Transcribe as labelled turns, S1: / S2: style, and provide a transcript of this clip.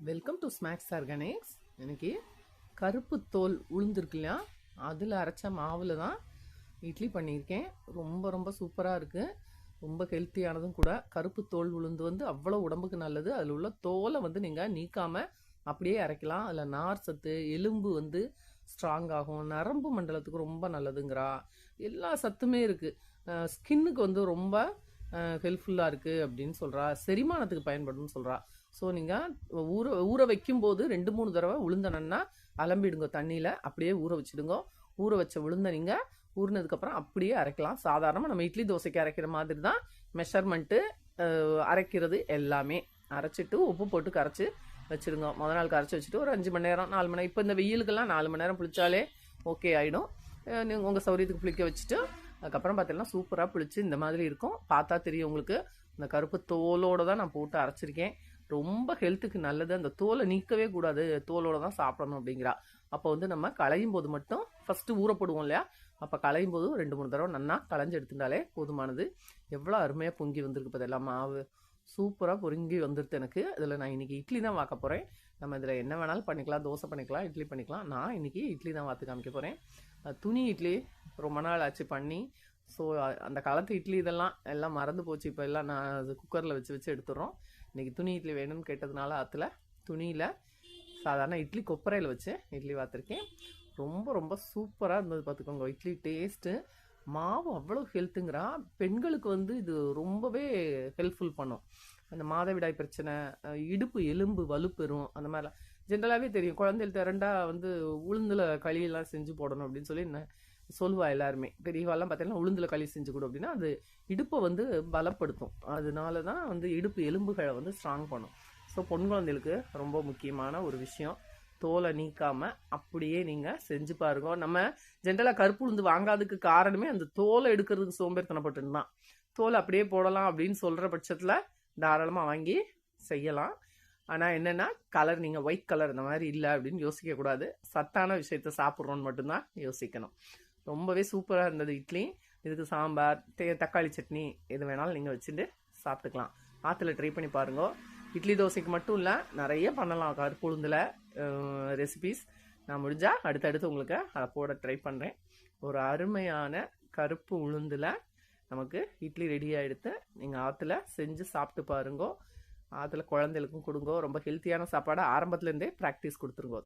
S1: Welcome to snacks organics. இன்னைக்கு கருப்பு தோல் உளுந்துருக்கு இல்லையா, அதில் அரைச்ச மாவில் தான் இட்லி பண்ணியிருக்கேன். ரொம்ப ரொம்ப சூப்பராக இருக்குது, ரொம்ப ஹெல்த்தியானதும் கூட. கருப்பு தோல் உளுந்து வந்து அவ்வளோ உடம்புக்கு நல்லது. அதில் உள்ள தோலை வந்து நீங்கள் நீக்காமல் அப்படியே அரைக்கலாம். அதில் நார் சத்து, எலும்பு வந்து ஸ்ட்ராங் ஆகும், நரம்பு மண்டலத்துக்கு ரொம்ப நல்லதுங்கிறா. எல்லா சத்துமே இருக்குது. ஸ்கின்னுக்கு வந்து ரொம்ப ஹெல்ப்ஃபுல்லாக இருக்குது அப்படின்னு சொல்கிறா. செரிமானத்துக்கு பயன்படும்னு சொல்கிறா. ஸோ நீங்கள் ஊற வைக்கும்போது 2-3 தடவை உளுந்தனன்னா அலம்பிடுங்க தண்ணியில். அப்படியே ஊற வச்சுடுங்க. ஊற வச்ச உளுந்த நீங்கள் ஊறினதுக்கப்புறம் அப்படியே அரைக்கலாம். சாதாரணமாக நம்ம இட்லி தோசைக்கு அரைக்கிற மாதிரி தான் மெஷர்மெண்ட்டு. அரைக்கிறது எல்லாமே அரைச்சிட்டு உப்பு போட்டு கரைச்சி வச்சுடுங்க. முதல் நாள் கரைச்சி வச்சுட்டு ஒரு 5 மணி நேரம் 4 மணி நேரம், இப்போ இந்த வெயிலுக்கெல்லாம் 4 மணி நேரம் புளிச்சாலே ஓகே ஆகிடும். நீங்கள் உங்கள் சௌரியத்துக்கு புளிக்க வச்சுட்டு அதுக்கப்புறம் பார்த்தீங்கன்னா சூப்பராக புளிச்சு இந்த மாதிரி இருக்கும். பார்த்தா தெரியும் உங்களுக்கு. இந்த கருப்பு தோலோடு தான் நான் போட்டு அரைச்சிருக்கேன். ரொம்ப ஹெல்த்துக்கு நல்லது. அந்த தோலை நீக்கவே கூடாது, தோலோட தான் சாப்பிடணும் அப்படிங்கிறா. அப்போ வந்து நம்ம களையும் போது மட்டும் ஃபஸ்ட்டு ஊறப்படுவோம் இல்லையா, அப்போ களையும் போது 2-3 தடவை நல்லா களைஞ்சு எடுத்துட்டாலே போதுமானது. எவ்வளோ அருமையாக பொங்கி வந்திருக்கு பார்த்தெல்லாம். மாவு சூப்பராக பொங்கி வந்துடுது எனக்கு. இதில் நான் இன்றைக்கி இட்லி தான் வாக்க போகிறேன். நம்ம இதில் என்ன வேணாலும் பண்ணிக்கலாம், தோசை பண்ணிக்கலாம், இட்லி பண்ணிக்கலாம். நான் இன்றைக்கி இட்லி தான் வாத்து காமிக்க போகிறேன். துணி இட்லி ரொம்ப நாள் ஆச்சு பண்ணி. ஸோ அந்த காலத்து இட்லி எல்லாம் மறந்து போச்சு. இப்போ எல்லாம் நான் அது குக்கரில் வச்சு எடுத்துடுறோம். இன்றைக்கி துணி இட்லி வேணும்னு கேட்டதுனால ஆற்றுல துணியில் சாதாரண இட்லி கொப்பரையில் வச்சு இட்லி வாத்திருக்கேன். ரொம்ப ரொம்ப சூப்பராக இருந்தது பார்த்துக்கோங்க. இட்லி டேஸ்ட்டு, மாவு அவ்வளோ ஹெல்த்துங்கிறா. பெண்களுக்கு வந்து இது ரொம்பவே ஹெல்ப்ஃபுல் பண்ணும். அந்த மாதவிடாய் பிரச்சனை, இடுப்பு எலும்பு வலுப்பெறும், அந்த மாதிரிலாம் ஜென்ரலாகவே தெரியும். குழந்தைகள் திரண்டா வந்து உளுந்தில் களியெல்லாம் செஞ்சு போடணும் அப்படின்னு சொல்லி சொல்லுவா எல்லாருமே. பெரியவாலாம் பார்த்தீங்கன்னா உளுந்தில் களி செஞ்சு கொடு அப்படின்னா அது இடுப்பை வந்து பலப்படுத்தும். அதனால தான் வந்து இடுப்பு எலும்புகளை வந்து ஸ்ட்ராங் பண்ணும். ஸோ பொன் குழந்தைகளுக்கு ரொம்ப முக்கியமான ஒரு விஷயம். தோலை நீக்காமல் அப்படியே நீங்கள் செஞ்சு பாருங்க. நம்ம ஜென்ரலாக கருப்பு உளுந்து வாங்காததுக்கு காரணமே அந்த தோலை எடுக்கிறதுக்கு சோம்பேறித்தனப்பட்டு தான். தோலை அப்படியே போடலாம் அப்படின்னு சொல்கிற பட்சத்தில் தாராளமாக வாங்கி செய்யலாம். ஆனால் என்னென்னா கலர் நீங்கள் ஒயிட் கலர் இந்த மாதிரி இல்லை அப்படின்னு யோசிக்கக்கூடாது. சத்தான விஷயத்த சாப்பிட்றோன்னு மட்டும்தான் யோசிக்கணும். ரொம்பவே சூப்பராக இருந்தது இட்லி. இதுக்கு சாம்பார், தக்காளி சட்னி எது வேணாலும் நீங்கள் வச்சுட்டு சாப்பிட்டுக்கலாம். ஆற்றுல ட்ரை பண்ணி பாருங்க. இட்லி தோசைக்கு மட்டும் இல்லை, நிறைய பண்ணலாம் கருப்பு உளுந்தில் ரெசிபீஸ். நான் முடிஞ்சால் அடுத்தடுத்து உங்களுக்கு அதை போட ட்ரை பண்ணுறேன். ஒரு அருமையான கருப்பு உளுந்தில் நமக்கு இட்லி ரெடி ஆகிடுத்து. நீங்கள் ஆற்றுல செஞ்சு சாப்பிட்டு பாருங்க. ஆற்றுல குழந்தைகளுக்கும் கொடுங்க. ரொம்ப ஹெல்த்தியான சாப்பாடை ஆரம்பத்துலேருந்தே ப்ராக்டிஸ் கொடுத்துருங்க.